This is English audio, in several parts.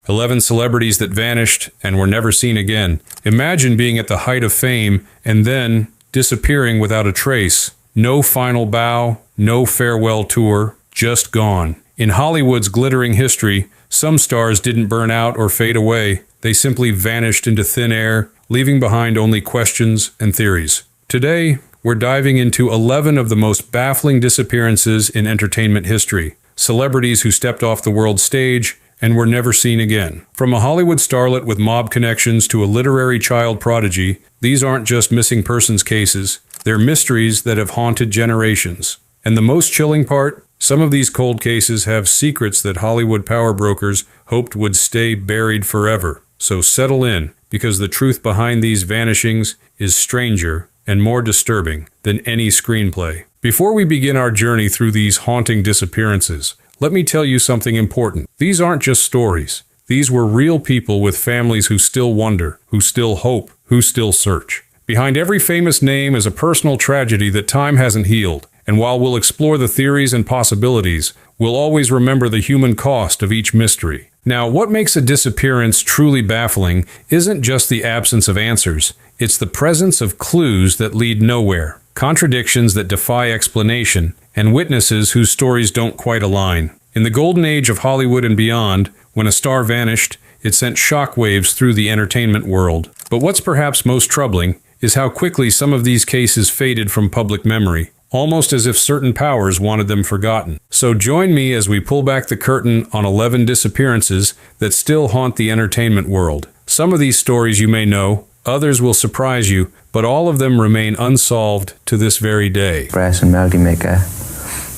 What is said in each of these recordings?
11 celebrities that vanished and were never seen again. Imagine being at the height of fame and then disappearing without a trace. No final bow, no farewell tour, just gone. In Hollywood's glittering history, some stars didn't burn out or fade away. They simply vanished into thin air, leaving behind only questions and theories. Today, we're diving into 11 of the most baffling disappearances in entertainment history. Celebrities who stepped off the world stage and were never seen again. From a Hollywood starlet with mob connections to a literary child prodigy, these aren't just missing persons cases. They're mysteries that have haunted generations. And the most chilling part? Some of these cold cases have secrets that Hollywood power brokers hoped would stay buried forever. So settle in, because the truth behind these vanishings is stranger and more disturbing than any screenplay. Before we begin our journey through these haunting disappearances, let me tell you something important. These aren't just stories. These were real people with families who still wonder, who still hope, who still search. Behind every famous name is a personal tragedy that time hasn't healed. And while we'll explore the theories and possibilities, we'll always remember the human cost of each mystery. Now, what makes a disappearance truly baffling isn't just the absence of answers. It's the presence of clues that lead nowhere, contradictions that defy explanation, and witnesses whose stories don't quite align. In the golden age of Hollywood and beyond, when a star vanished, it sent shockwaves through the entertainment world. But what's perhaps most troubling is how quickly some of these cases faded from public memory, almost as if certain powers wanted them forgotten. So join me as we pull back the curtain on 11 disappearances that still haunt the entertainment world. Some of these stories you may know, others will surprise you, but all of them remain unsolved to this very day. Brass and Melody Maker.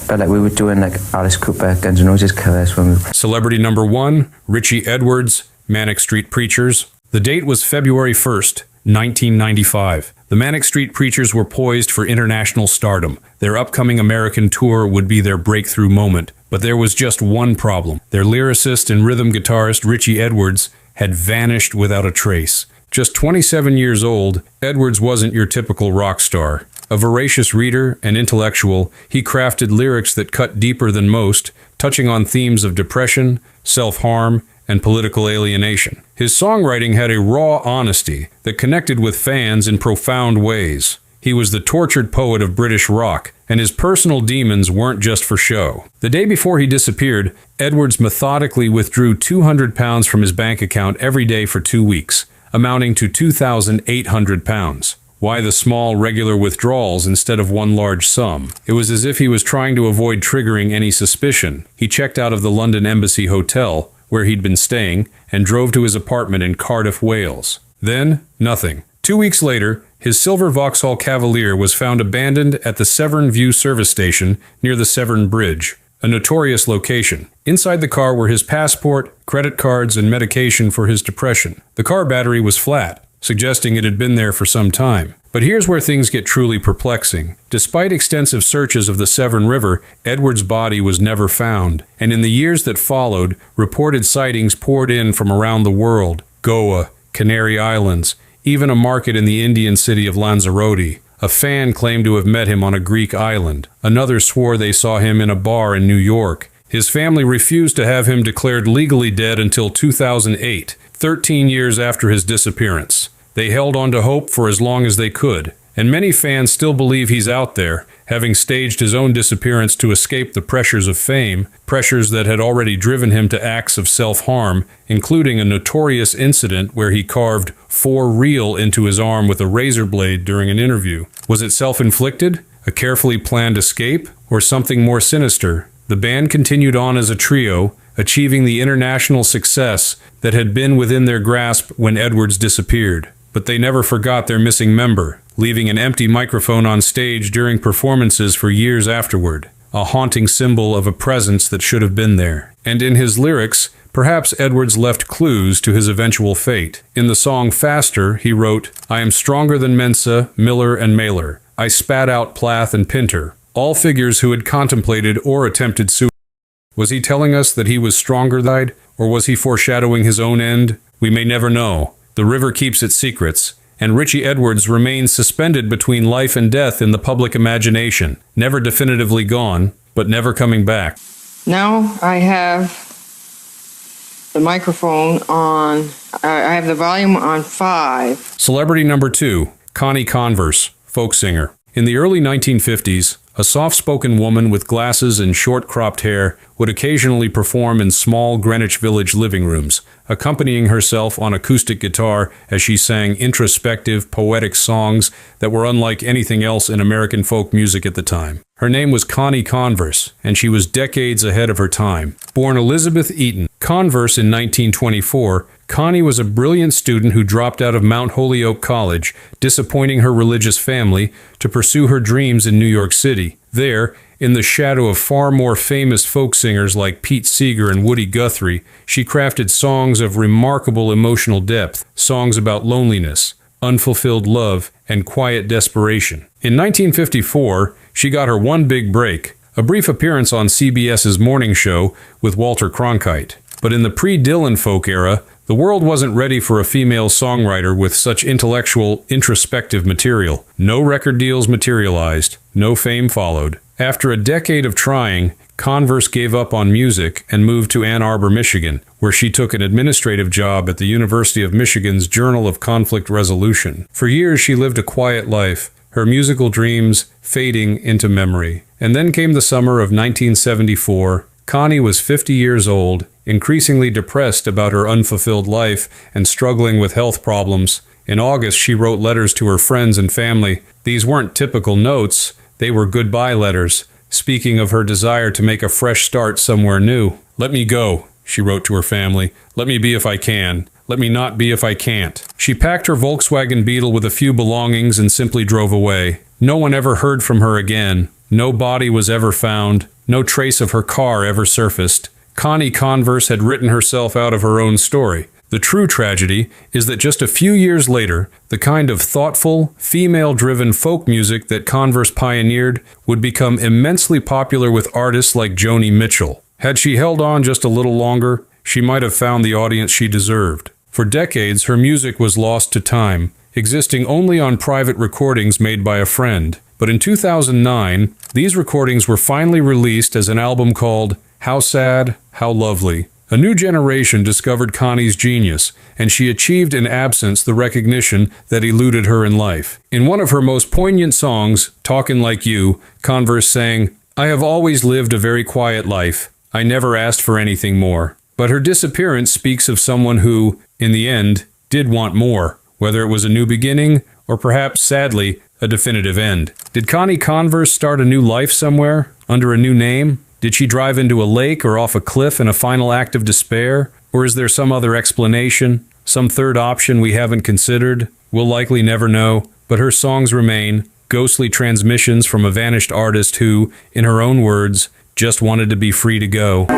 But like we were doing like Alice Cooper, Guns N' Roses covers when we... Celebrity number 1, Richie Edwards, Manic Street Preachers. The date was February 1st, 1995. The Manic Street Preachers were poised for international stardom. Their upcoming American tour would be their breakthrough moment. But there was just one problem. Their lyricist and rhythm guitarist Richie Edwards had vanished without a trace. Just 27 years old, Edwards wasn't your typical rock star. A voracious reader and intellectual, he crafted lyrics that cut deeper than most, touching on themes of depression, self-harm, and political alienation. His songwriting had a raw honesty that connected with fans in profound ways. He was the tortured poet of British rock, and his personal demons weren't just for show. The day before he disappeared, Edwards methodically withdrew 200 pounds from his bank account every day for 2 weeks, amounting to 2,800 pounds. Why the small, regular withdrawals instead of one large sum? It was as if he was trying to avoid triggering any suspicion. He checked out of the London Embassy Hotel, where he'd been staying, and drove to his apartment in Cardiff, Wales. Then, nothing. 2 weeks later, his silver Vauxhall Cavalier was found abandoned at the Severn View service station near the Severn Bridge, a notorious location. Inside the car were his passport, credit cards, and medication for his depression. The car battery was flat, suggesting it had been there for some time. But here's where things get truly perplexing. Despite extensive searches of the Severn River, Edwards' body was never found. And in the years that followed, reported sightings poured in from around the world. Goa, Canary Islands, even a market in the Indian city of Lanzarote. A fan claimed to have met him on a Greek island. Another swore they saw him in a bar in New York. His family refused to have him declared legally dead until 2008, 13 years after his disappearance. They held on to hope for as long as they could, and many fans still believe he's out there, having staged his own disappearance to escape the pressures of fame, pressures that had already driven him to acts of self-harm, including a notorious incident where he carved "For Real" into his arm with a razor blade during an interview. Was it self-inflicted, a carefully planned escape, or something more sinister? The band continued on as a trio, achieving the international success that had been within their grasp when Edwards disappeared. But they never forgot their missing member, leaving an empty microphone on stage during performances for years afterward, a haunting symbol of a presence that should have been there. And in his lyrics, perhaps Edwards left clues to his eventual fate. In the song Faster, he wrote, "I am stronger than Mensa, Miller, and Mailer. I spat out Plath and Pinter, all figures who had contemplated or attempted suicide." Was he telling us that he was stronger than, or was he foreshadowing his own end? We may never know. The river keeps its secrets, and Richie Edwards remains suspended between life and death in the public imagination, never definitively gone, but never coming back. Now I have the microphone on, I have the volume on 5. Celebrity number 2, Connie Converse, folk singer. In the early 1950s, a soft-spoken woman with glasses and short-cropped hair would occasionally perform in small Greenwich Village living rooms, accompanying herself on acoustic guitar as she sang introspective, poetic songs that were unlike anything else in American folk music at the time. Her name was Connie Converse, and she was decades ahead of her time. Born Elizabeth Eaton Converse in 1924, Connie was a brilliant student who dropped out of Mount Holyoke College, disappointing her religious family, to pursue her dreams in New York City. There, in the shadow of far more famous folk singers like Pete Seeger and Woody Guthrie, she crafted songs of remarkable emotional depth, songs about loneliness, unfulfilled love, and quiet desperation. In 1954, she got her one big break, a brief appearance on CBS's morning show with Walter Cronkite. But in the pre-Dylan folk era, the world wasn't ready for a female songwriter with such intellectual, introspective material. No record deals materialized. No fame followed. After a decade of trying, Converse gave up on music and moved to Ann Arbor, Michigan, where she took an administrative job at the University of Michigan's Journal of Conflict Resolution. For years, she lived a quiet life, her musical dreams fading into memory. And then came the summer of 1974. Connie was 50 years old, increasingly depressed about her unfulfilled life and struggling with health problems. In August, she wrote letters to her friends and family. These weren't typical notes, they were goodbye letters, speaking of her desire to make a fresh start somewhere new. "Let me go," she wrote to her family. "Let me be if I can. Let me not be if I can't." She packed her Volkswagen Beetle with a few belongings and simply drove away. No one ever heard from her again. No body was ever found. No trace of her car ever surfaced. Connie Converse had written herself out of her own story. The true tragedy is that just a few years later, the kind of thoughtful, female-driven folk music that Converse pioneered would become immensely popular with artists like Joni Mitchell. Had she held on just a little longer, she might have found the audience she deserved. For decades, her music was lost to time, existing only on private recordings made by a friend. But in 2009, these recordings were finally released as an album called How Sad, How Lovely. A new generation discovered Connie's genius, and she achieved in absence the recognition that eluded her in life. In one of her most poignant songs, Talkin' Like You, Converse sang, "I have always lived a very quiet life. I never asked for anything more." But her disappearance speaks of someone who, in the end, did want more, whether it was a new beginning or perhaps, sadly, a definitive end. Did Connie Converse start a new life somewhere, under a new name? Did she drive into a lake or off a cliff in a final act of despair? Or is there some other explanation, some third option we haven't considered? We'll likely never know, but her songs remain, ghostly transmissions from a vanished artist who, in her own words, just wanted to be free to go.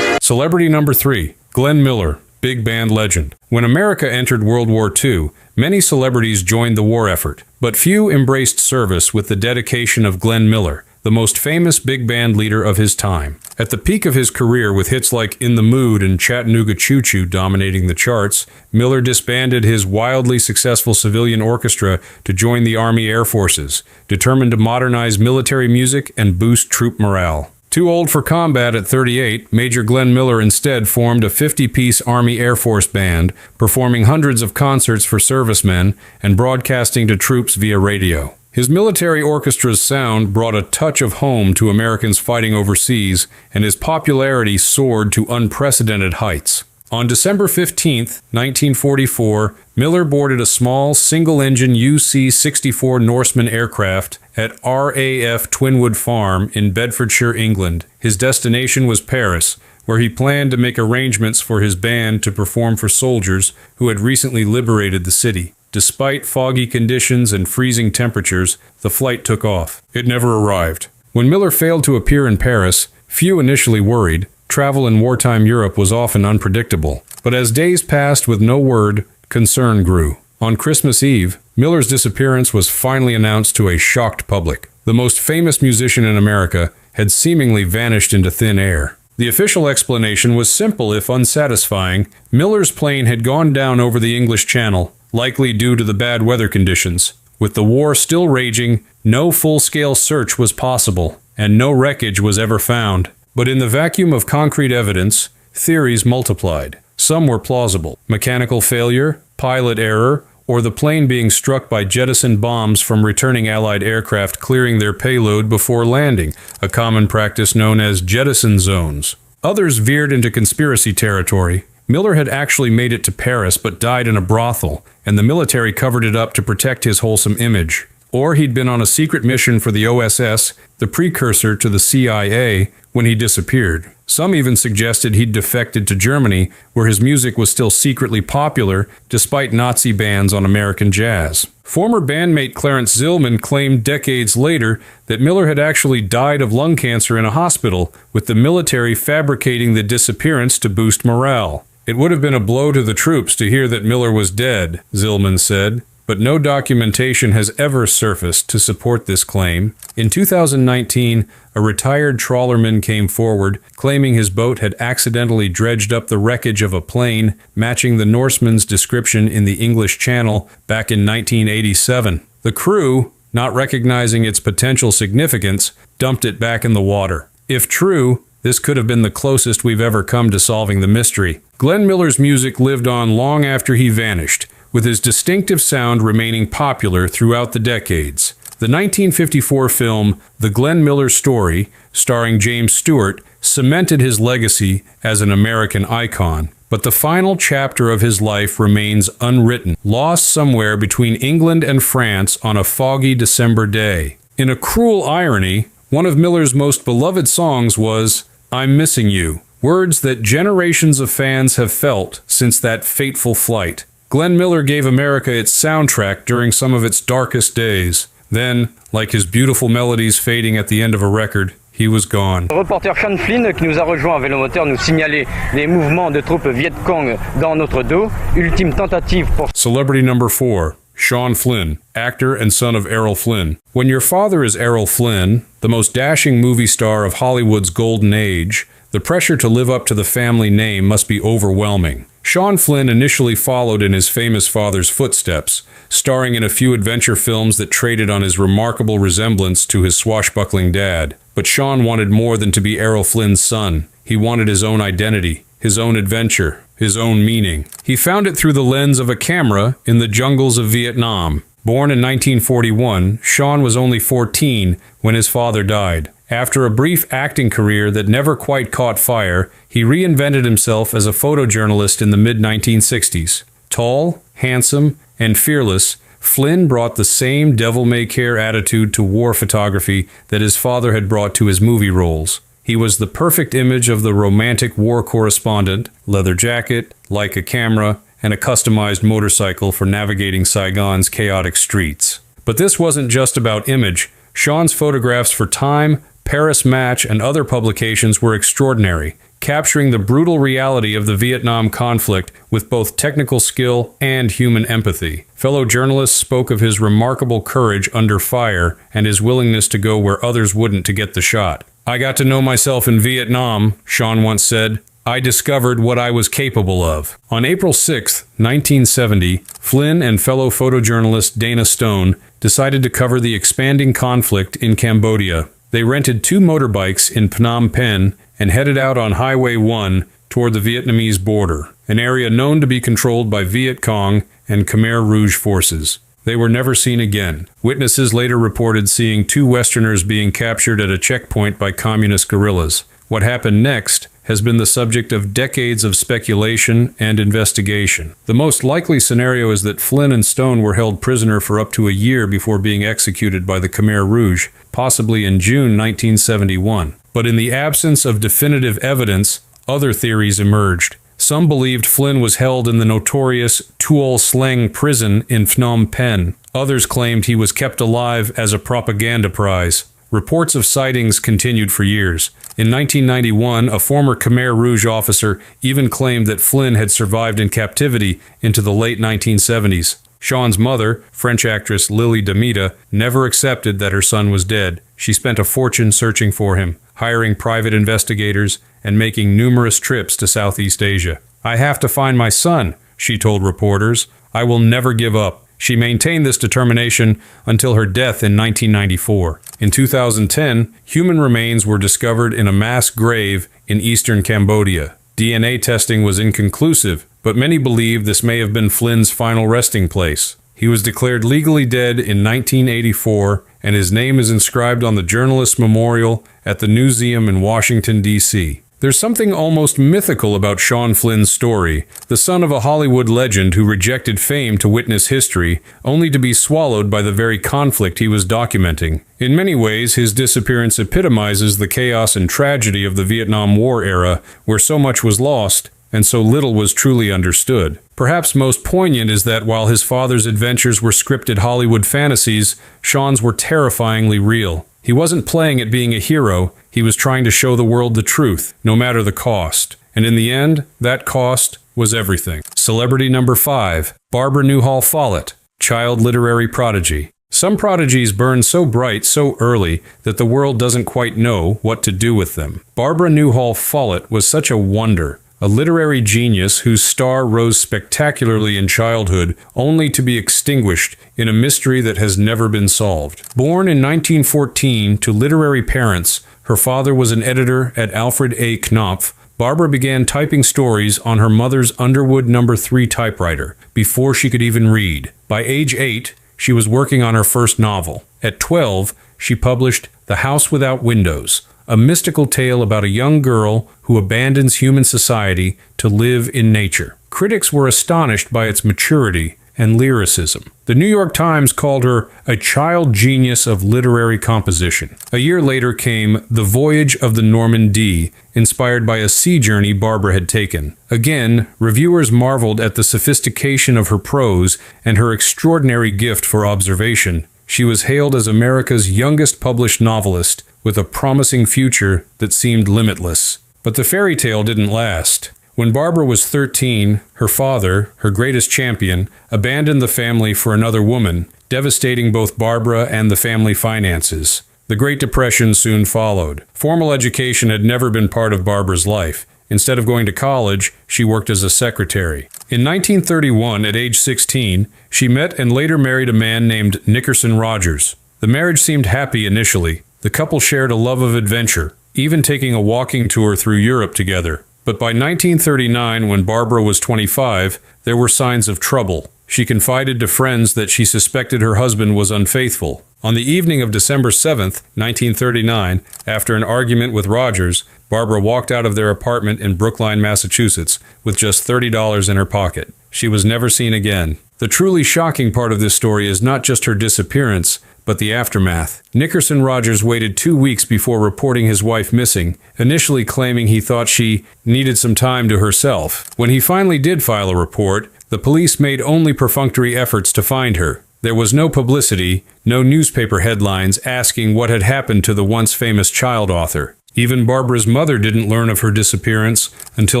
Celebrity number 3, Glenn Miller, big band legend. When America entered World War II, many celebrities joined the war effort, but few embraced service with the dedication of Glenn Miller, the most famous big band leader of his time. At the peak of his career, with hits like In the Mood and Chattanooga Choo Choo dominating the charts, Miller disbanded his wildly successful civilian orchestra to join the Army Air Forces, determined to modernize military music and boost troop morale. Too old for combat at 38, Major Glenn Miller instead formed a 50-piece Army Air Force band, performing hundreds of concerts for servicemen and broadcasting to troops via radio. His military orchestra's sound brought a touch of home to Americans fighting overseas, and his popularity soared to unprecedented heights. On December 15, 1944, Miller boarded a small, single-engine UC-64 Norseman aircraft at RAF Twinwood Farm in Bedfordshire, England. His destination was Paris, where he planned to make arrangements for his band to perform for soldiers who had recently liberated the city. Despite foggy conditions and freezing temperatures, the flight took off. It never arrived. When Miller failed to appear in Paris, few initially worried. Travel in wartime Europe was often unpredictable. But as days passed with no word, concern grew. On Christmas Eve, Miller's disappearance was finally announced to a shocked public. The most famous musician in America had seemingly vanished into thin air. The official explanation was simple if unsatisfying. Miller's plane had gone down over the English Channel, likely due to the bad weather conditions. With the war still raging, no full-scale search was possible, and no wreckage was ever found. But in the vacuum of concrete evidence, theories multiplied. Some were plausible: mechanical failure, pilot error, or the plane being struck by jettisoned bombs from returning Allied aircraft clearing their payload before landing, a common practice known as jettison zones. Others veered into conspiracy territory. Miller had actually made it to Paris but died in a brothel, and the military covered it up to protect his wholesome image. Or he'd been on a secret mission for the OSS, the precursor to the CIA, when he disappeared. Some even suggested he'd defected to Germany, where his music was still secretly popular despite Nazi bans on American jazz. Former bandmate Clarence Zillman claimed decades later that Miller had actually died of lung cancer in a hospital, with the military fabricating the disappearance to boost morale. It would have been a blow to the troops to hear that Miller was dead, Zillman said, but no documentation has ever surfaced to support this claim. In 2019, a retired trawlerman came forward, claiming his boat had accidentally dredged up the wreckage of a plane, matching the Norseman's description in the English Channel back in 1987. The crew, not recognizing its potential significance, dumped it back in the water. If true, this could have been the closest we've ever come to solving the mystery. Glenn Miller's music lived on long after he vanished, with his distinctive sound remaining popular throughout the decades. The 1954 film The Glenn Miller Story, starring James Stewart, cemented his legacy as an American icon. But the final chapter of his life remains unwritten, lost somewhere between England and France on a foggy December day. In a cruel irony, one of Miller's most beloved songs was "I'm Missing You," words that generations of fans have felt since that fateful flight. Glenn Miller gave America its soundtrack during some of its darkest days. Then, like his beautiful melodies fading at the end of a record, he was gone. Le reporter Sean Flynn, qui nous a rejoint à Vélomoteur, nous signalait des mouvements de troupes Viet Cong dans notre dos. Ultime tentative pour... Celebrity number 4. Sean Flynn, actor and son of Errol Flynn. When your father is Errol Flynn, the most dashing movie star of Hollywood's golden age, the pressure to live up to the family name must be overwhelming. Sean Flynn initially followed in his famous father's footsteps, starring in a few adventure films that traded on his remarkable resemblance to his swashbuckling dad. But Sean wanted more than to be Errol Flynn's son. He wanted his own identity, his own adventure, his own meaning. He found it through the lens of a camera in the jungles of Vietnam. Born in 1941, Sean was only 14 when his father died. After a brief acting career that never quite caught fire, he reinvented himself as a photojournalist in the mid-1960s. Tall, handsome, and fearless, Flynn brought the same devil-may-care attitude to war photography that his father had brought to his movie roles. He was the perfect image of the romantic war correspondent: leather jacket, Leica camera, and a customized motorcycle for navigating Saigon's chaotic streets. But this wasn't just about image. Sean's photographs for Time, Paris Match, and other publications were extraordinary, capturing the brutal reality of the Vietnam conflict with both technical skill and human empathy. Fellow journalists spoke of his remarkable courage under fire and his willingness to go where others wouldn't to get the shot. "I got to know myself in Vietnam," Sean once said. "I discovered what I was capable of." On April 6, 1970, Flynn and fellow photojournalist Dana Stone decided to cover the expanding conflict in Cambodia. They rented 2 motorbikes in Phnom Penh and headed out on Highway 1 toward the Vietnamese border, an area known to be controlled by Viet Cong and Khmer Rouge forces. They were never seen again. Witnesses later reported seeing 2 Westerners being captured at a checkpoint by communist guerrillas. What happened next has been the subject of decades of speculation and investigation. The most likely scenario is that Flynn and Stone were held prisoner for up to a year before being executed by the Khmer Rouge, possibly in June 1971. But in the absence of definitive evidence, other theories emerged. Some believed Flynn was held in the notorious Tuol Sleng prison in Phnom Penh. Others claimed he was kept alive as a propaganda prize. Reports of sightings continued for years. In 1991, a former Khmer Rouge officer even claimed that Flynn had survived in captivity into the late 1970s. Sean's mother, French actress Lily Damita, never accepted that her son was dead. She spent a fortune searching for him, hiring private investigators, and making numerous trips to Southeast Asia. "I have to find my son," she told reporters. "I will never give up." She maintained this determination until her death in 1994. In 2010, human remains were discovered in a mass grave in eastern Cambodia. DNA testing was inconclusive, but many believe this may have been Flynn's final resting place. He was declared legally dead in 1984, and his name is inscribed on the Journalist Memorial at the Newseum in Washington, D.C. There's something almost mythical about Sean Flynn's story, the son of a Hollywood legend who rejected fame to witness history, only to be swallowed by the very conflict he was documenting. In many ways, his disappearance epitomizes the chaos and tragedy of the Vietnam War era, where so much was lost and so little was truly understood. Perhaps most poignant is that while his father's adventures were scripted Hollywood fantasies, Sean's were terrifyingly real. He wasn't playing at being a hero, he was trying to show the world the truth, no matter the cost. And in the end, that cost was everything. Celebrity number 5, Barbara Newhall Follett, child literary prodigy. Some prodigies burn so bright so early that the world doesn't quite know what to do with them. Barbara Newhall Follett was such a wonder, a literary genius whose star rose spectacularly in childhood, only to be extinguished in a mystery that has never been solved. Born in 1914 to literary parents, her father was an editor at Alfred A. Knopf. Barbara began typing stories on her mother's Underwood No. 3 typewriter before she could even read. By age 8, she was working on her first novel. At 12, she published The House Without Windows, a mystical tale about a young girl who abandons human society to live in nature. Critics were astonished by its maturity and lyricism. The New York Times called her a child genius of literary composition. A year later came The Voyage of the Norman D, inspired by a sea journey Barbara had taken. Again, reviewers marveled at the sophistication of her prose and her extraordinary gift for observation. She was hailed as America's youngest published novelist, with a promising future that seemed limitless. But the fairy tale didn't last. When Barbara was 13, her father, her greatest champion, abandoned the family for another woman, devastating both Barbara and the family finances. The Great Depression soon followed. Formal education had never been part of Barbara's life. Instead of going to college, she worked as a secretary. In 1931, at age 16, she met and later married a man named Nickerson Rogers. The marriage seemed happy initially. The couple shared a love of adventure, even taking a walking tour through Europe together. But by 1939, when Barbara was 25, there were signs of trouble. She confided to friends that she suspected her husband was unfaithful. On the evening of December 7th, 1939, after an argument with Rogers, Barbara walked out of their apartment in Brookline, Massachusetts, with just $30 in her pocket. She was never seen again. The truly shocking part of this story is not just her disappearance, but the aftermath. Nickerson Rogers waited 2 weeks before reporting his wife missing, initially claiming he thought she needed some time to herself. When he finally did file a report, the police made only perfunctory efforts to find her. There was no publicity, no newspaper headlines asking what had happened to the once famous child author. Even Barbara's mother didn't learn of her disappearance until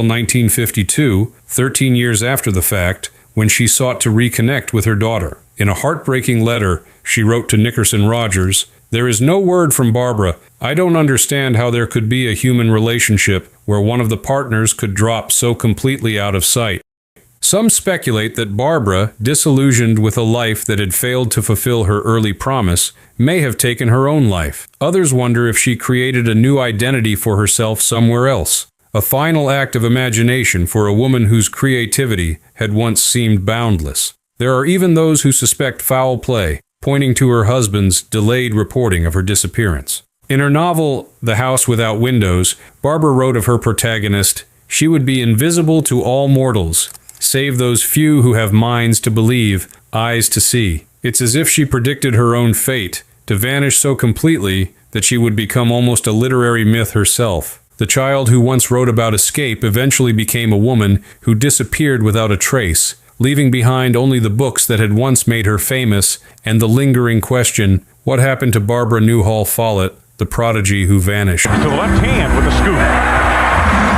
1952, 13 years after the fact, when she sought to reconnect with her daughter. In a heartbreaking letter, she wrote to Nickerson Rogers, "There is no word from Barbara. I don't understand how there could be a human relationship where one of the partners could drop so completely out of sight." Some speculate that Barbara, disillusioned with a life that had failed to fulfill her early promise, may have taken her own life. Others wonder if she created a new identity for herself somewhere else, a final act of imagination for a woman whose creativity had once seemed boundless. There are even those who suspect foul play, pointing to her husband's delayed reporting of her disappearance. In her novel, The House Without Windows, Barbara wrote of her protagonist, "She would be invisible to all mortals, save those few who have minds to believe, eyes to see." It's as if she predicted her own fate, to vanish so completely that she would become almost a literary myth herself. The child who once wrote about escape eventually became a woman who disappeared without a trace, leaving behind only the books that had once made her famous and the lingering question, what happened to Barbara Newhall Follett, the prodigy who vanished? To the left hand with the scoop.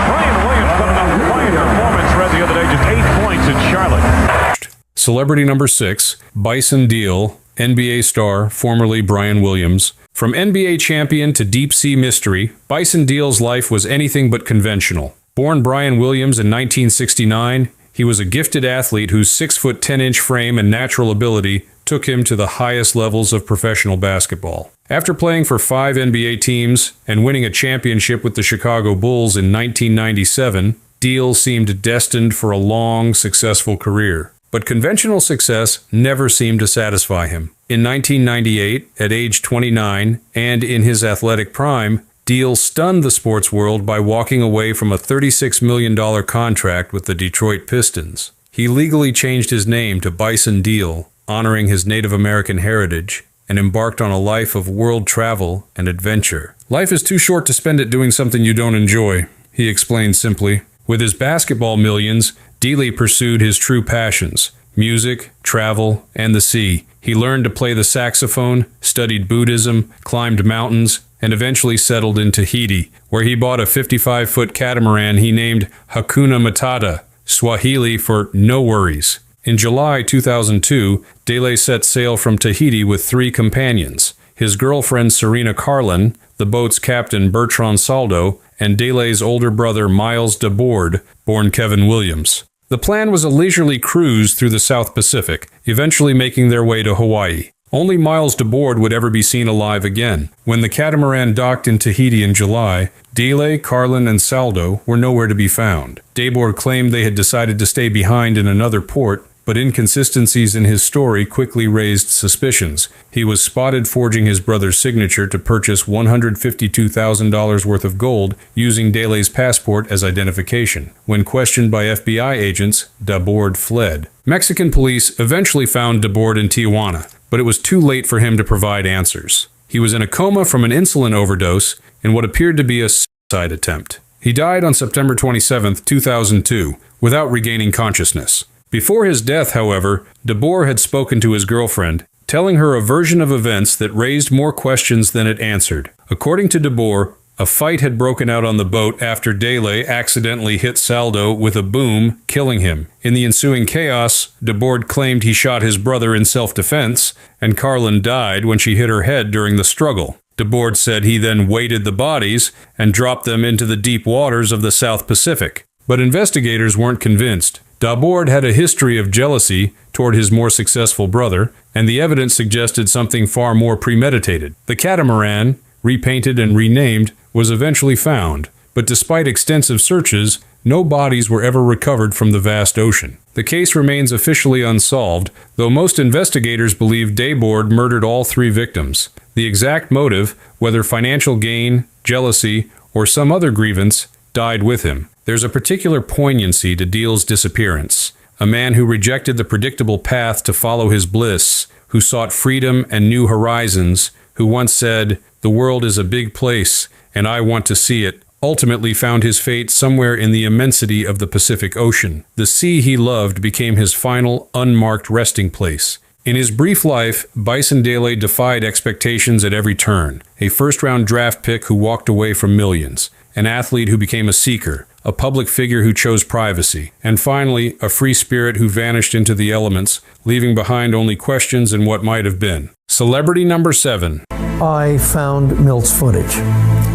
Brian Williams put another fine performance read the other day, just 8 points in Charlotte. Celebrity number 6, Bison Deal, NBA star, formerly Brian Williams. From NBA champion to deep-sea mystery, Bison Deal's life was anything but conventional. Born Brian Williams in 1969, He was a gifted athlete whose 6'10" frame and natural ability took him to the highest levels of professional basketball. After playing for 5 NBA teams and winning a championship with the Chicago Bulls in 1997, Diehl seemed destined for a long, successful career. But conventional success never seemed to satisfy him. In 1998, at age 29, and in his athletic prime, Diehl stunned the sports world by walking away from a $36 million contract with the Detroit Pistons. He legally changed his name to Bison Diehl, honoring his Native American heritage, and embarked on a life of world travel and adventure. "Life is too short to spend it doing something you don't enjoy," he explained simply. With his basketball millions, Diehl pursued his true passions: music, travel, and the sea. He learned to play the saxophone, studied Buddhism, climbed mountains, and eventually settled in Tahiti, where he bought a 55-foot catamaran he named Hakuna Matata, Swahili for no worries. In July 2002, Diehl set sail from Tahiti with 3 companions: his girlfriend Serena Carlin, the boat's captain Bertrand Saldo, and Diehl's older brother Miles DeBoard, born Kevin Williams. The plan was a leisurely cruise through the South Pacific, eventually making their way to Hawaii. Only Miles DeBoard would ever be seen alive again. When the catamaran docked in Tahiti in July, Diehl, Carlin, and Saldo were nowhere to be found. DeBoard claimed they had decided to stay behind in another port, but inconsistencies in his story quickly raised suspicions. He was spotted forging his brother's signature to purchase $152,000 worth of gold using Diehl's passport as identification. When questioned by FBI agents, DeBoard fled. Mexican police eventually found DeBoard in Tijuana, but it was too late for him to provide answers. He was in a coma from an insulin overdose in what appeared to be a suicide attempt. He died on September 27, 2002, without regaining consciousness. Before his death, however, DeBoard had spoken to his girlfriend, telling her a version of events that raised more questions than it answered. According to DeBoard, a fight had broken out on the boat after Diehl accidentally hit Saldo with a boom, killing him. In the ensuing chaos, DeBoard claimed he shot his brother in self-defense, and Carlin died when she hit her head during the struggle. DeBoard said he then weighted the bodies and dropped them into the deep waters of the South Pacific. But investigators weren't convinced. DeBoard had a history of jealousy toward his more successful brother, and the evidence suggested something far more premeditated. The catamaran, repainted and renamed, was eventually found, but despite extensive searches, no bodies were ever recovered from the vast ocean. The case remains officially unsolved, though most investigators believe DeBoard murdered all 3 victims. The exact motive, whether financial gain, jealousy, or some other grievance, died with him. There's a particular poignancy to Diehl's disappearance. A man who rejected the predictable path to follow his bliss, who sought freedom and new horizons, who once said, "The world is a big place, and I want to see it," ultimately found his fate somewhere in the immensity of the Pacific Ocean. The sea he loved became his final, unmarked resting place. In his brief life, Bison Diehl defied expectations at every turn. A first-round draft pick who walked away from millions. An athlete who became a seeker. A public figure who chose privacy. And finally, a free spirit who vanished into the elements, leaving behind only questions and what might have been. Celebrity number 7. I found Milt's footage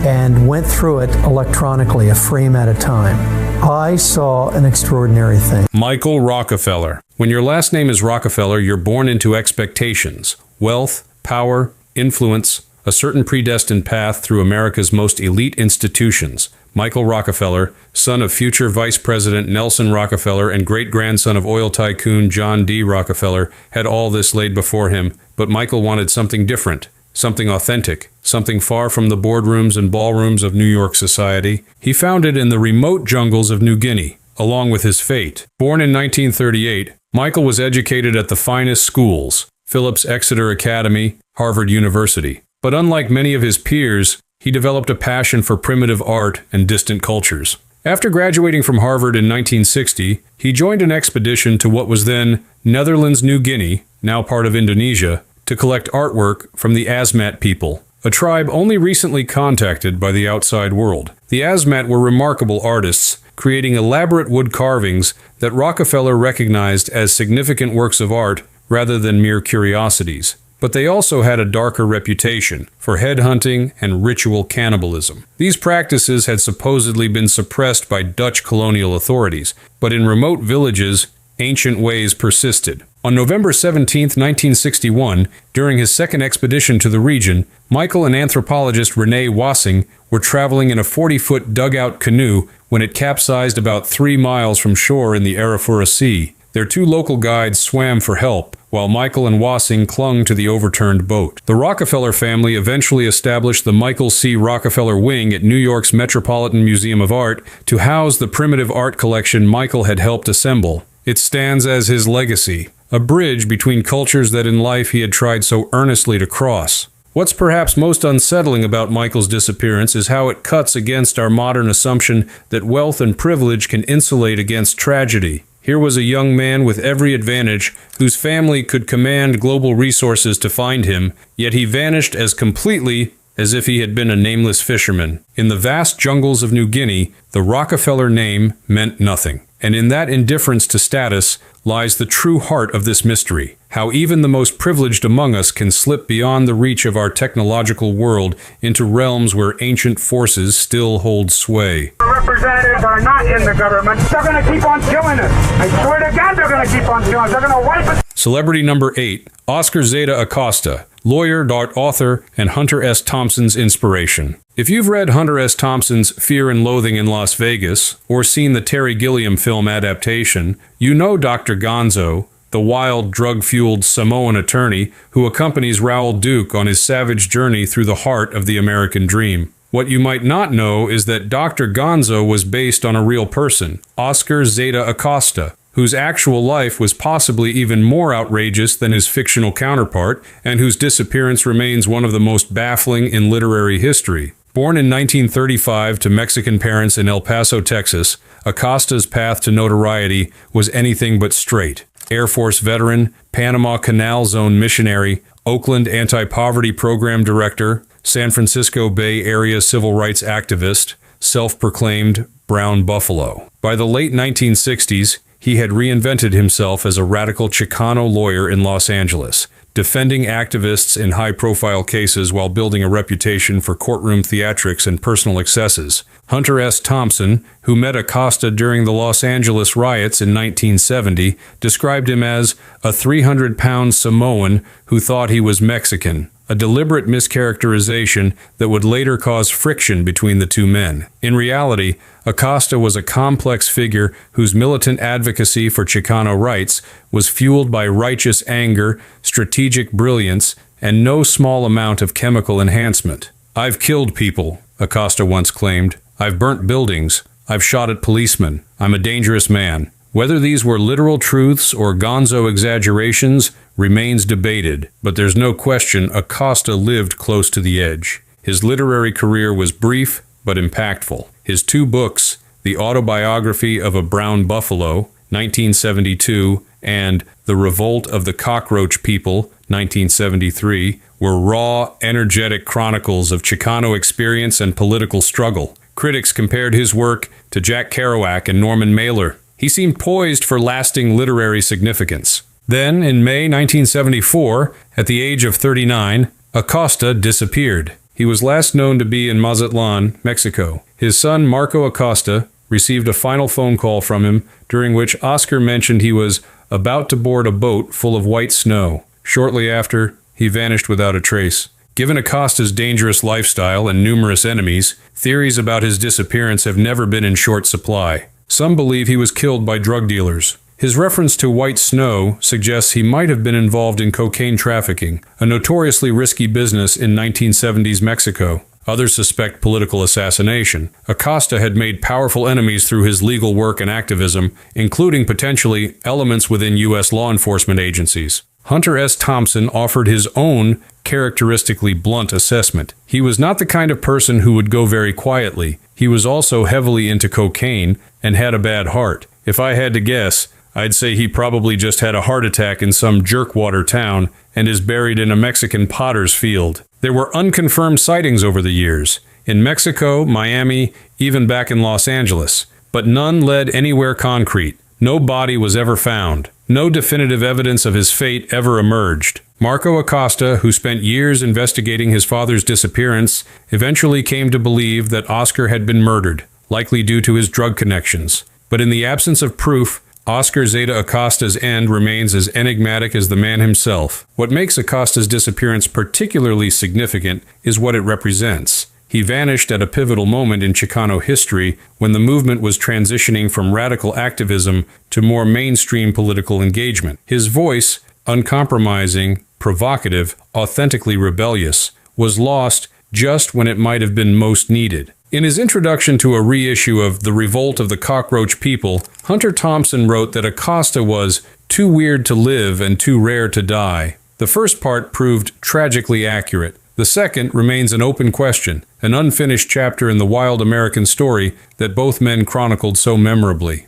and went through it electronically, a frame at a time. I saw an extraordinary thing. Michael Rockefeller. When your last name is Rockefeller, you're born into expectations, wealth, power, influence, a certain predestined path through America's most elite institutions. Michael Rockefeller, son of future Vice President Nelson Rockefeller and great-grandson of oil tycoon John D. Rockefeller, had all this laid before him, but Michael wanted something different, something authentic, something far from the boardrooms and ballrooms of New York society. He found it in the remote jungles of New Guinea, along with his fate. Born in 1938, Michael was educated at the finest schools, Phillips Exeter Academy, Harvard University. But unlike many of his peers, he developed a passion for primitive art and distant cultures. After graduating from Harvard in 1960, he joined an expedition to what was then Netherlands New Guinea, now part of Indonesia, to collect artwork from the Asmat people, a tribe only recently contacted by the outside world. The Asmat were remarkable artists, creating elaborate wood carvings that Rockefeller recognized as significant works of art rather than mere curiosities. but they also had a darker reputation for headhunting and ritual cannibalism. These practices had supposedly been suppressed by Dutch colonial authorities, but in remote villages, ancient ways persisted. On November 17, 1961, during his second expedition to the region, Michael and anthropologist Rene Wassing were traveling in a 40-foot dugout canoe when it capsized about 3 miles from shore in the Arafura Sea. Their 2 local guides swam for help, while Michael and Wassing clung to the overturned boat. The Rockefeller family eventually established the Michael C. Rockefeller Wing at New York's Metropolitan Museum of Art to house the primitive art collection Michael had helped assemble. It stands as his legacy, a bridge between cultures that in life he had tried so earnestly to cross. What's perhaps most unsettling about Michael's disappearance is how it cuts against our modern assumption that wealth and privilege can insulate against tragedy. Here was a young man with every advantage, whose family could command global resources to find him, yet he vanished as completely as if he had been a nameless fisherman. In the vast jungles of New Guinea, the Rockefeller name meant nothing. And in that indifference to status lies the true heart of this mystery, how even the most privileged among us can slip beyond the reach of our technological world into realms where ancient forces still hold sway. Our representatives are not in the government. They're going to keep on killing us. I swear to God, they're going to keep on killing us. They're going to wipe us. Celebrity number 8, Oscar Zeta Acosta, lawyer, author, and Hunter S. Thompson's inspiration. If you've read Hunter S. Thompson's Fear and Loathing in Las Vegas, or seen the Terry Gilliam film adaptation, you know Dr. Gonzo, the wild, drug-fueled Samoan attorney who accompanies Raoul Duke on his savage journey through the heart of the American dream. What you might not know is that Dr. Gonzo was based on a real person, Oscar Zeta Acosta, whose actual life was possibly even more outrageous than his fictional counterpart, and whose disappearance remains one of the most baffling in literary history. Born in 1935 to Mexican parents in El Paso, Texas, Acosta's path to notoriety was anything but straight. Air Force veteran, Panama Canal Zone missionary, Oakland Anti-Poverty Program director, San Francisco Bay Area civil rights activist, self-proclaimed Brown Buffalo. By the late 1960s, he had reinvented himself as a radical Chicano lawyer in Los Angeles, defending activists in high-profile cases while building a reputation for courtroom theatrics and personal excesses. Hunter S. Thompson, who met Acosta during the Los Angeles riots in 1970, described him as a 300-pound Samoan who thought he was Mexican, a deliberate mischaracterization that would later cause friction between the two men. In reality, Acosta was a complex figure whose militant advocacy for Chicano rights was fueled by righteous anger, strategic brilliance, and no small amount of chemical enhancement. "I've killed people," Acosta once claimed. "I've burnt buildings. I've shot at policemen. I'm a dangerous man." Whether these were literal truths or gonzo exaggerations remains debated, but there's no question Acosta lived close to the edge. His literary career was brief but impactful. His 2 books, The Autobiography of a Brown Buffalo, 1972, and The Revolt of the Cockroach People, 1973, were raw, energetic chronicles of Chicano experience and political struggle. Critics compared his work to Jack Kerouac and Norman Mailer. He seemed poised for lasting literary significance. Then, in May 1974, at the age of 39, Acosta disappeared. He was last known to be in Mazatlan, Mexico. His son, Marco Acosta, received a final phone call from him, during which Oscar mentioned he was about to board a boat full of white snow. Shortly after, he vanished without a trace. Given Acosta's dangerous lifestyle and numerous enemies, theories about his disappearance have never been in short supply. Some believe he was killed by drug dealers. His reference to white snow suggests he might have been involved in cocaine trafficking, a notoriously risky business in 1970s Mexico. Others suspect political assassination. Acosta had made powerful enemies through his legal work and activism, including potentially elements within U.S. law enforcement agencies. Hunter S. Thompson offered his own characteristically blunt assessment. He was not the kind of person who would go very quietly. He was also heavily into cocaine and had a bad heart. If I had to guess, I'd say he probably just had a heart attack in some jerkwater town and is buried in a Mexican potter's field. There were unconfirmed sightings over the years, in Mexico, Miami, even back in Los Angeles, but none led anywhere concrete. No body was ever found. No definitive evidence of his fate ever emerged. Marco Acosta, who spent years investigating his father's disappearance, eventually came to believe that Oscar had been murdered, likely due to his drug connections. But in the absence of proof, Oscar Zeta Acosta's end remains as enigmatic as the man himself. What makes Acosta's disappearance particularly significant is what it represents. He vanished at a pivotal moment in Chicano history when the movement was transitioning from radical activism to more mainstream political engagement. His voice, uncompromising, provocative, authentically rebellious, was lost just when it might have been most needed. In his introduction to a reissue of The Revolt of the Cockroach People, Hunter Thompson wrote that Acosta was too weird to live and too rare to die. The first part proved tragically accurate. The second remains an open question, an unfinished chapter in the wild American story that both men chronicled so memorably.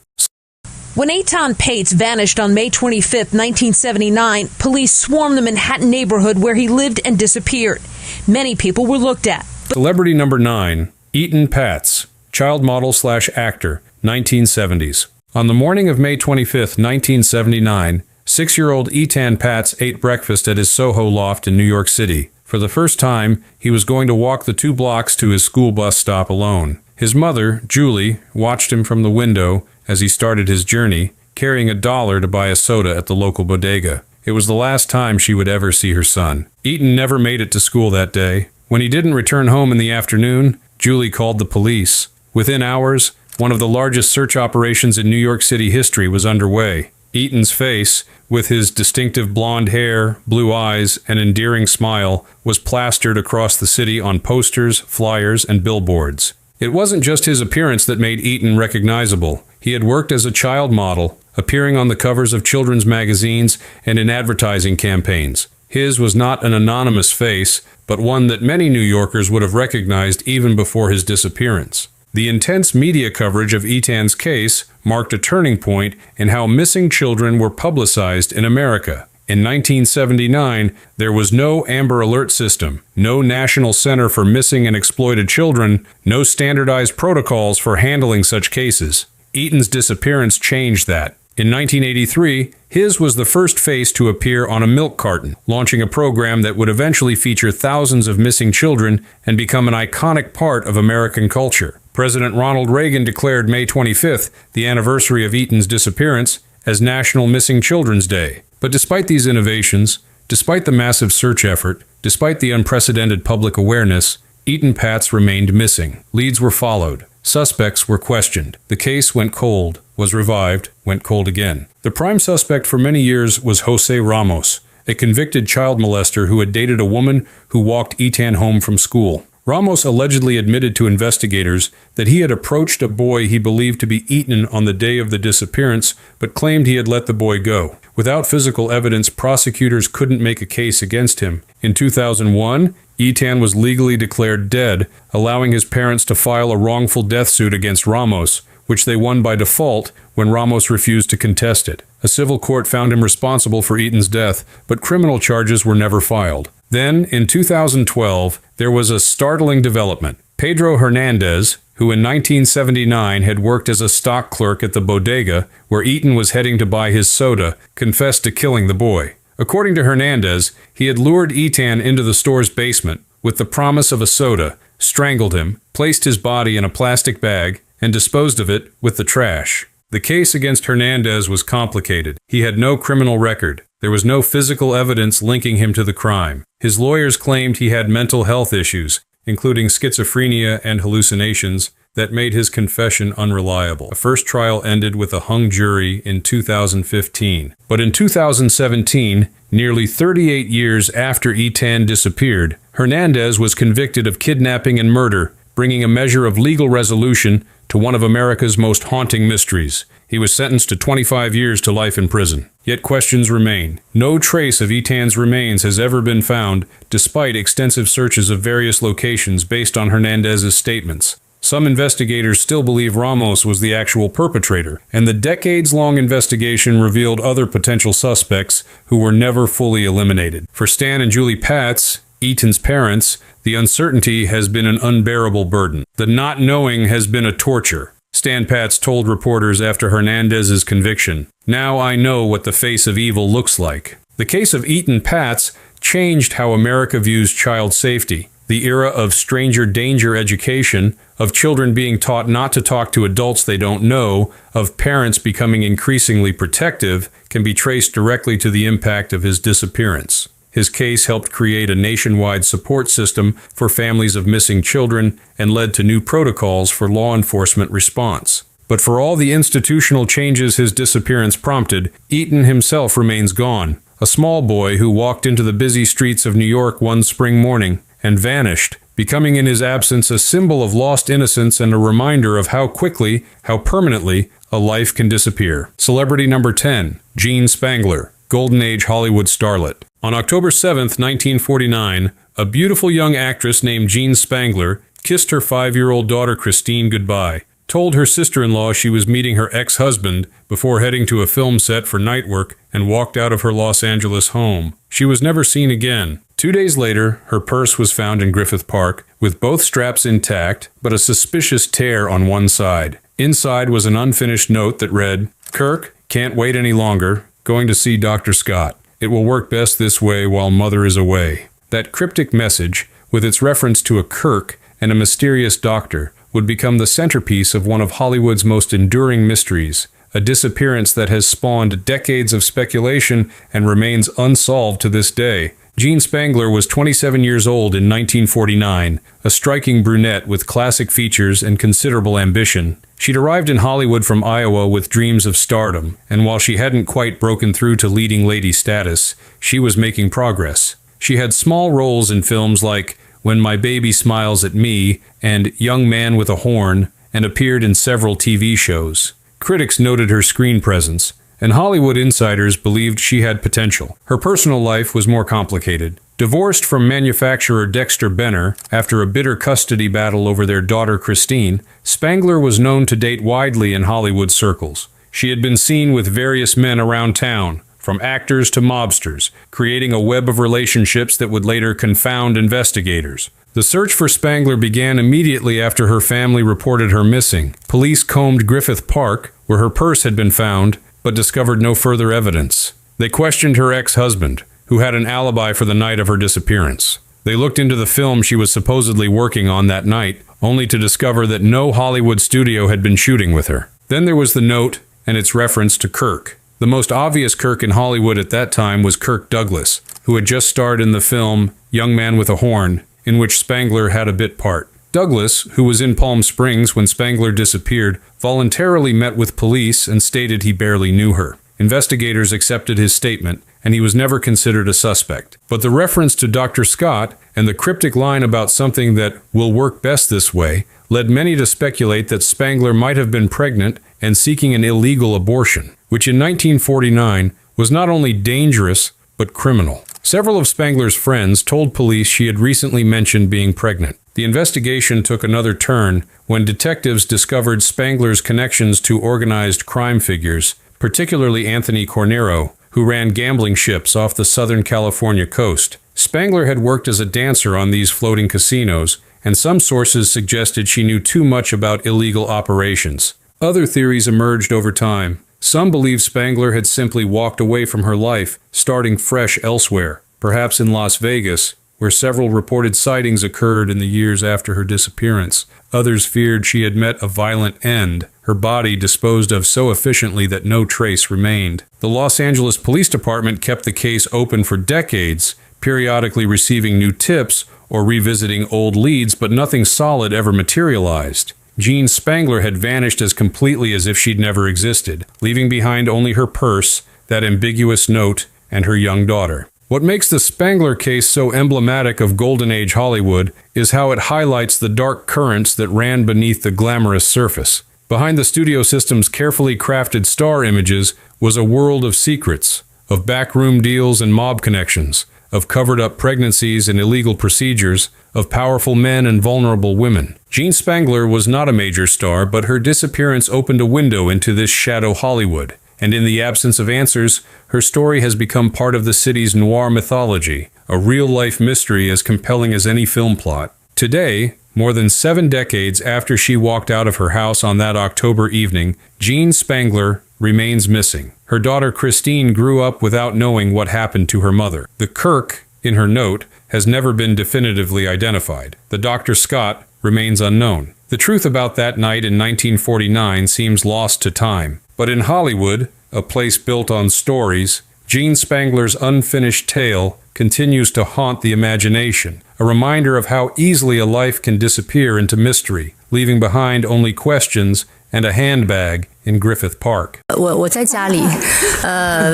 When Eitan Pates vanished on May 25, 1979, police swarmed the Manhattan neighborhood where he lived and disappeared. Many people were looked at. Celebrity number 9. Eaton Patz, child model/actor, 1970s. On the morning of May 25, 1979, 6-year-old Eitan Patz ate breakfast at his Soho loft in New York City. For the first time, he was going to walk the 2 blocks to his school bus stop alone. His mother, Julie, watched him from the window as he started his journey, carrying $1 to buy a soda at the local bodega. It was the last time she would ever see her son. Eaton never made it to school that day. When he didn't return home in the afternoon, Julie called the police. Within hours, one of the largest search operations in New York City history was underway. Eaton's face, with his distinctive blonde hair, blue eyes, and endearing smile, was plastered across the city on posters, flyers, and billboards. It wasn't just his appearance that made Eaton recognizable. He had worked as a child model, appearing on the covers of children's magazines and in advertising campaigns. His was not an anonymous face, but one that many New Yorkers would have recognized even before his disappearance. The intense media coverage of Eitan's case marked a turning point in how missing children were publicized in America. In 1979, there was no Amber Alert system, no National Center for Missing and Exploited Children, no standardized protocols for handling such cases. Eitan's disappearance changed that. In 1983, his was the first face to appear on a milk carton, launching a program that would eventually feature thousands of missing children and become an iconic part of American culture. President Ronald Reagan declared May 25th, the anniversary of Eitan's disappearance, as National Missing Children's Day. But despite these innovations, despite the massive search effort, despite the unprecedented public awareness, Eitan Patz remained missing. Leads were followed. Suspects were questioned. The case went cold, was revived, went cold again. The prime suspect for many years was Jose Ramos, a convicted child molester who had dated a woman who walked Eitan home from school. Ramos allegedly admitted to investigators that he had approached a boy he believed to be Eitan on the day of the disappearance, but claimed he had let the boy go. Without physical evidence, prosecutors couldn't make a case against him. In 2001, Eitan was legally declared dead, allowing his parents to file a wrongful death suit against Ramos, which they won by default when Ramos refused to contest it. A civil court found him responsible for Eitan's death, but criminal charges were never filed. Then, in 2012, there was a startling development. Pedro Hernandez, who in 1979 had worked as a stock clerk at the bodega where Eitan was heading to buy his soda, confessed to killing the boy. According to Hernandez, he had lured Eitan into the store's basement with the promise of a soda, strangled him, placed his body in a plastic bag, and disposed of it with the trash. The case against Hernandez was complicated. He had no criminal record. There was no physical evidence linking him to the crime. His lawyers claimed he had mental health issues, including schizophrenia and hallucinations, that made his confession unreliable. A first trial ended with a hung jury in 2015. But in 2017, nearly 38 years after Eitan disappeared, Hernandez was convicted of kidnapping and murder, bringing a measure of legal resolution to one of America's most haunting mysteries. He was sentenced to 25 years to life in prison. Yet questions remain. No trace of Eitan's remains has ever been found, despite extensive searches of various locations based on Hernandez's statements. Some investigators still believe Ramos was the actual perpetrator, and the decades-long investigation revealed other potential suspects who were never fully eliminated. For Stan and Julie Patz, Eitan's parents, the uncertainty has been an unbearable burden. The not knowing has been a torture. Stan Patz told reporters after Hernandez's conviction, "Now I know what the face of evil looks like." The case of Eton Patz changed how America views child safety. The era of stranger danger education, of children being taught not to talk to adults they don't know, of parents becoming increasingly protective, can be traced directly to the impact of his disappearance. His case helped create a nationwide support system for families of missing children and led to new protocols for law enforcement response. But for all the institutional changes his disappearance prompted, Eton himself remains gone. A small boy who walked into the busy streets of New York one spring morning and vanished, becoming in his absence a symbol of lost innocence and a reminder of how quickly, how permanently, a life can disappear. Celebrity number 10, Jean Spangler, Golden Age Hollywood starlet. On October 7, 1949, a beautiful young actress named Jean Spangler kissed her 5-year-old daughter Christine goodbye, told her sister-in-law she was meeting her ex-husband before heading to a film set for night work, and walked out of her Los Angeles home. She was never seen again. 2 days later, her purse was found in Griffith Park, with both straps intact, but a suspicious tear on one side. Inside was an unfinished note that read, "Kirk, can't wait any longer, going to see Dr. Scott. It will work best this way while Mother is away." That cryptic message, with its reference to a Kirk and a mysterious doctor, would become the centerpiece of one of Hollywood's most enduring mysteries, a disappearance that has spawned decades of speculation and remains unsolved to this day. Jean Spangler was 27 years old in 1949, a striking brunette with classic features and considerable ambition. She'd arrived in Hollywood from Iowa with dreams of stardom, and while she hadn't quite broken through to leading lady status, she was making progress. She had small roles in films like When My Baby Smiles at Me and Young Man with a Horn, and appeared in several TV shows. Critics noted her screen presence, and Hollywood insiders believed she had potential. Her personal life was more complicated. Divorced from manufacturer Dexter Benner after a bitter custody battle over their daughter Christine, Spangler was known to date widely in Hollywood circles. She had been seen with various men around town, from actors to mobsters, creating a web of relationships that would later confound investigators. The search for Spangler began immediately after her family reported her missing. Police combed Griffith Park, where her purse had been found, but discovered no further evidence. They questioned her ex-husband, who had an alibi for the night of her disappearance. They looked into the film she was supposedly working on that night, only to discover that no Hollywood studio had been shooting with her. Then there was the note and its reference to Kirk. The most obvious Kirk in Hollywood at that time was Kirk Douglas, who had just starred in the film Young Man with a Horn, in which Spangler had a bit part. Douglas, who was in Palm Springs when Spangler disappeared, voluntarily met with police and stated he barely knew her. Investigators accepted his statement, and he was never considered a suspect. But the reference to Dr. Scott and the cryptic line about something that will work best this way led many to speculate that Spangler might have been pregnant and seeking an illegal abortion, which in 1949 was not only dangerous, but criminal. Several of Spangler's friends told police she had recently mentioned being pregnant. The investigation took another turn when detectives discovered Spangler's connections to organized crime figures, particularly Anthony Cornero, who ran gambling ships off the Southern California coast. Spangler had worked as a dancer on these floating casinos, and some sources suggested she knew too much about illegal operations. Other theories emerged over time. Some believe Spangler had simply walked away from her life, starting fresh elsewhere, perhaps in Las Vegas, where several reported sightings occurred in the years after her disappearance. Others feared she had met a violent end, her body disposed of so efficiently that no trace remained. The Los Angeles Police Department kept the case open for decades, periodically receiving new tips or revisiting old leads, but nothing solid ever materialized. Jean Spangler had vanished as completely as if she'd never existed, leaving behind only her purse, that ambiguous note, and her young daughter. What makes the Spangler case so emblematic of Golden Age Hollywood is how it highlights the dark currents that ran beneath the glamorous surface. Behind the studio system's carefully crafted star images was a world of secrets, of backroom deals and mob connections, of covered-up pregnancies and illegal procedures, of powerful men and vulnerable women. Jean Spangler was not a major star, but her disappearance opened a window into this shadow Hollywood. And in the absence of answers, her story has become part of the city's noir mythology, a real-life mystery as compelling as any film plot. Today, more than 7 decades after she walked out of her house on that October evening, Jean Spangler remains missing. Her daughter Christine grew up without knowing what happened to her mother. The Kirk, in her note, has never been definitively identified. The Dr. Scott remains unknown. The truth about that night in 1949 seems lost to time. But in Hollywood, a place built on stories, Gene Spangler's unfinished tale continues to haunt the imagination, a reminder of how easily a life can disappear into mystery, leaving behind only questions and a handbag in Griffith Park. 我在家里，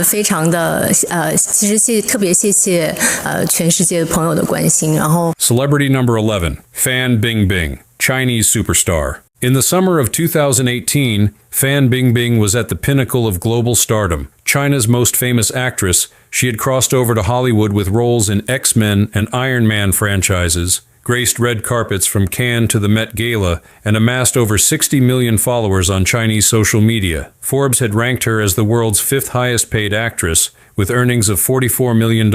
非常的其实特别谢谢全世界的朋友的关心，然后 Celebrity number 11, Fan Bingbing, Chinese superstar. In the summer of 2018, Fan Bingbing was at the pinnacle of global stardom. China's most famous actress, she had crossed over to Hollywood with roles in X-Men and Iron Man franchises, graced red carpets from Cannes to the Met Gala, and amassed over 60 million followers on Chinese social media. Forbes had ranked her as the world's 5th highest paid actress, with earnings of $44 million.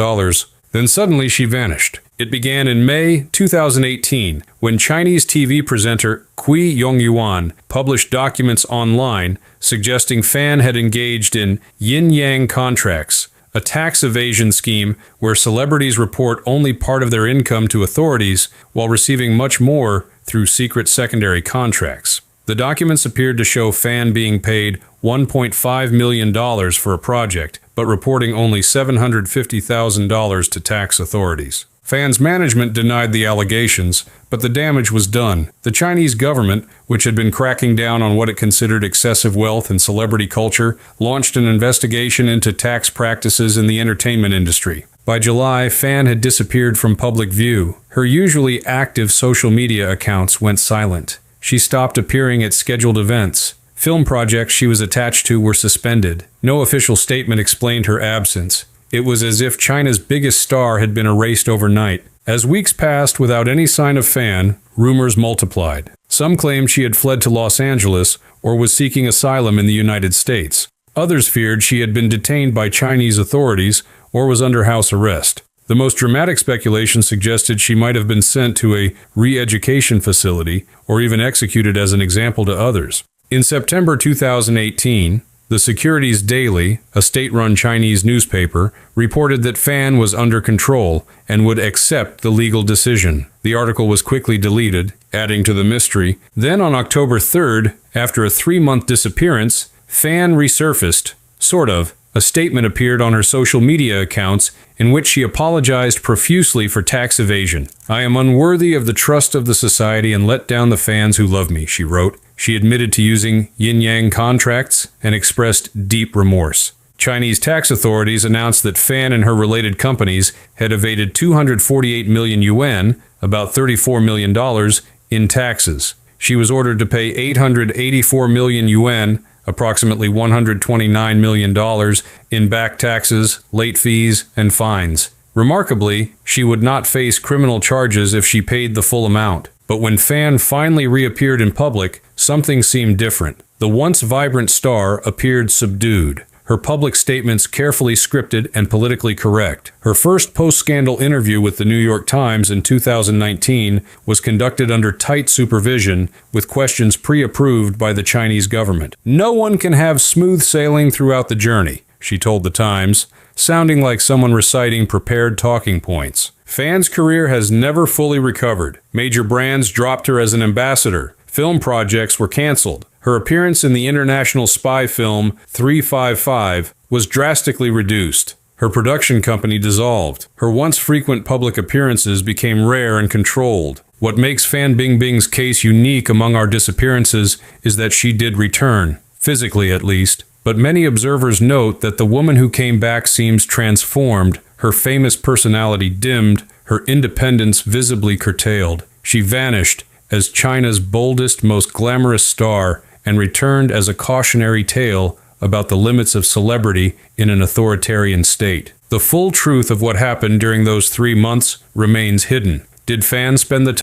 Then suddenly she vanished. It began in May 2018, when Chinese TV presenter Qui Yongyuan published documents online suggesting Fan had engaged in yin-yang contracts, a tax evasion scheme where celebrities report only part of their income to authorities while receiving much more through secret secondary contracts. The documents appeared to show Fan being paid $1.5 million for a project, but reporting only $750,000 to tax authorities. Fan's management denied the allegations, but the damage was done. The Chinese government, which had been cracking down on what it considered excessive wealth and celebrity culture, launched an investigation into tax practices in the entertainment industry. By July, Fan had disappeared from public view. Her usually active social media accounts went silent. She stopped appearing at scheduled events. Film projects she was attached to were suspended. No official statement explained her absence. It was as if China's biggest star had been erased overnight. As weeks passed without any sign of Fan, rumors multiplied. Some claimed she had fled to Los Angeles or was seeking asylum in the United States. Others feared she had been detained by Chinese authorities or was under house arrest. The most dramatic speculation suggested she might have been sent to a re-education facility or even executed as an example to others. In September 2018, the Securities Daily, a state-run Chinese newspaper, reported that Fan was under control and would accept the legal decision. The article was quickly deleted, adding to the mystery. Then on October 3rd, after a 3-month disappearance, Fan resurfaced, sort of. A statement appeared on her social media accounts in which she apologized profusely for tax evasion. "I am unworthy of the trust of the society and let down the fans who love me," she wrote. She admitted to using yin-yang contracts and expressed deep remorse. Chinese tax authorities announced that Fan and her related companies had evaded 248 million yuan, about $34 million, in taxes. She was ordered to pay 884 million yuan, approximately $129 million, in back taxes, late fees, and fines. Remarkably, she would not face criminal charges if she paid the full amount. But when Fan finally reappeared in public, something seemed different. The once vibrant star appeared subdued, her public statements carefully scripted and politically correct. Her first post-scandal interview with the New York Times in 2019 was conducted under tight supervision, with questions pre-approved by the Chinese government. "No one can have smooth sailing throughout the journey," she told the Times, sounding like someone reciting prepared talking points. Fan's career has never fully recovered. Major brands dropped her as an ambassador. Film projects were canceled. Her appearance in the international spy film 355 was drastically reduced. Her production company dissolved. Her once frequent public appearances became rare and controlled. What makes Fan Bingbing's case unique among our disappearances is that she did return, physically at least. But many observers note that the woman who came back seems transformed, her famous personality dimmed, her independence visibly curtailed. She vanished as China's boldest, most glamorous star and returned as a cautionary tale about the limits of celebrity in an authoritarian state. The full truth of what happened during those 3 months remains hidden. Did fans spend the time